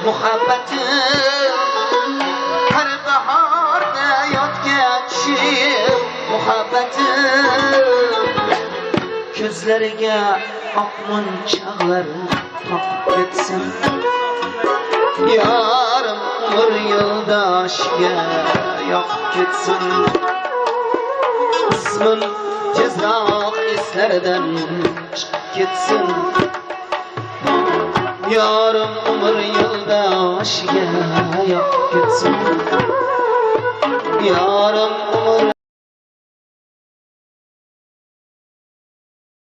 muhabbatim har bahorda yotgan shirin muhabbatim ko'zlariga oqmonchoqlar toqib ketsin yarim umr yo'ldoshiga yoqib ketsin ismim tezroq eslardan chiqib ketsin yarim umr yo'ldoshiga yoqib ketsin yarim umr